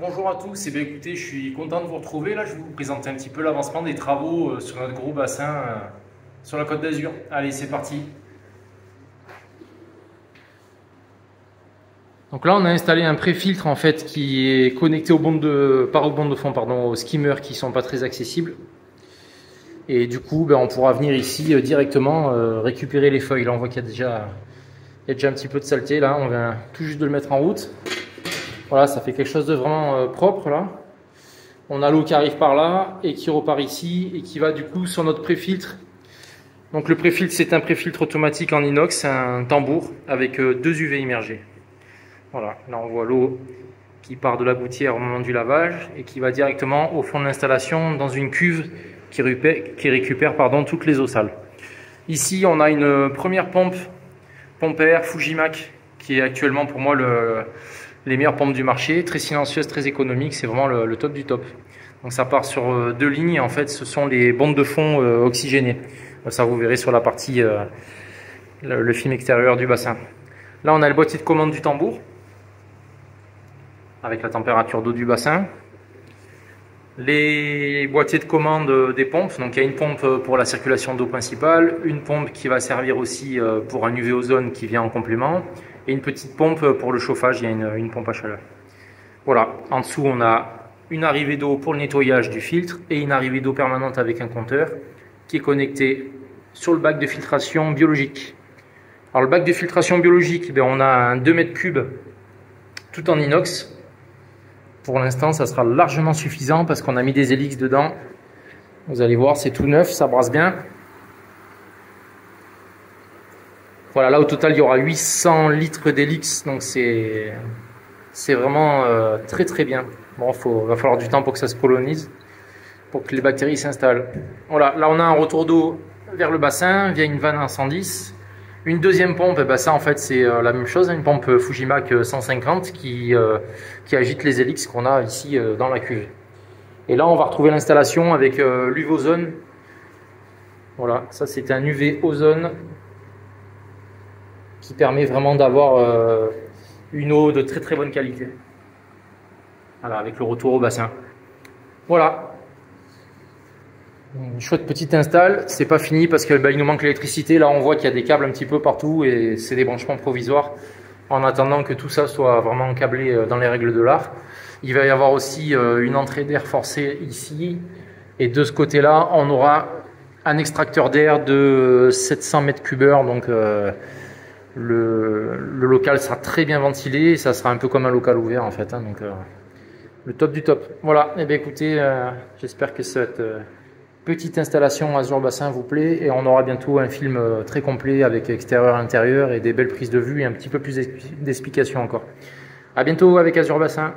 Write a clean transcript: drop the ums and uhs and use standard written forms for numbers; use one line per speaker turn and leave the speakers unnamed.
Bonjour à tous, et bien écoutez, je suis content de vous retrouver. Là, je vais vous présenter un petit peu l'avancement des travaux sur notre gros bassin sur la Côte d'Azur. Allez, c'est parti. Donc là, on a installé un pré-filtre en fait qui est connecté aux bandes de fond, pardon, aux skimmers qui sont pas très accessibles. Et du coup, on pourra venir ici directement récupérer les feuilles. Là, on voit qu'il y a déjà un petit peu de saleté. Là, on vient tout juste de le mettre en route. Voilà, ça fait quelque chose de vraiment propre là. On a l'eau qui arrive par là et qui repart ici et qui va du coup sur notre pré-filtre. Donc le pré-filtre, c'est un pré-filtre automatique en inox, un tambour avec deux UV immergés. Voilà, là on voit l'eau qui part de la gouttière au moment du lavage et qui va directement au fond de l'installation dans une cuve qui récupère toutes les eaux sales. Ici, on a une première pompe à air Fujimac qui est actuellement pour moi les meilleures pompes du marché, très silencieuse, très économique, c'est vraiment le top du top. Donc ça part sur deux lignes et en fait ce sont les bandes de fond oxygénées. Ça vous verrez sur la partie, le film extérieur du bassin. Là on a le boîtier de commande du tambour, avec la température d'eau du bassin. Les boîtiers de commande des pompes, donc il y a une pompe pour la circulation d'eau principale, une pompe qui va servir aussi pour un UV ozone qui vient en complément, et une petite pompe pour le chauffage, il y a une pompe à chaleur. Voilà, en dessous on a une arrivée d'eau pour le nettoyage du filtre et une arrivée d'eau permanente avec un compteur qui est connecté sur le bac de filtration biologique. Alors le bac de filtration biologique, on a un 2 mètres cubes tout en inox. Pour l'instant, ça sera largement suffisant parce qu'on a mis des hélices dedans. Vous allez voir, c'est tout neuf, ça brasse bien. Voilà, là au total, il y aura 800 litres d'hélices, donc c'est vraiment très très bien. Bon, va falloir du temps pour que ça se colonise, pour que les bactéries s'installent. Voilà, là on a un retour d'eau vers le bassin via une vanne à 110. Une deuxième pompe, ça en fait c'est la même chose, une pompe Fujimac 150 qui agite les hélices qu'on a ici dans la cuve. Et là on va retrouver l'installation avec l'UV ozone. Voilà, ça c'est un UV ozone qui permet vraiment d'avoir une eau de très très bonne qualité. Voilà, avec le retour au bassin. Voilà. Une chouette petite install, c'est pas fini parce qu'il nous manque l'électricité. Là on voit qu'il y a des câbles un petit peu partout et c'est des branchements provisoires en attendant que tout ça soit vraiment câblé dans les règles de l'art. Il va y avoir aussi une entrée d'air forcé ici et de ce côté là on aura un extracteur d'air de 700 mètres cubeurs, donc le local sera très bien ventilé et ça sera un peu comme un local ouvert en fait, hein, donc le top du top. Voilà, et bien écoutez, j'espère que cette petite installation Azur Bassin vous plaît et on aura bientôt un film très complet avec extérieur, intérieur et des belles prises de vue et un petit peu plus d'explications encore. À bientôt avec Azur Bassin.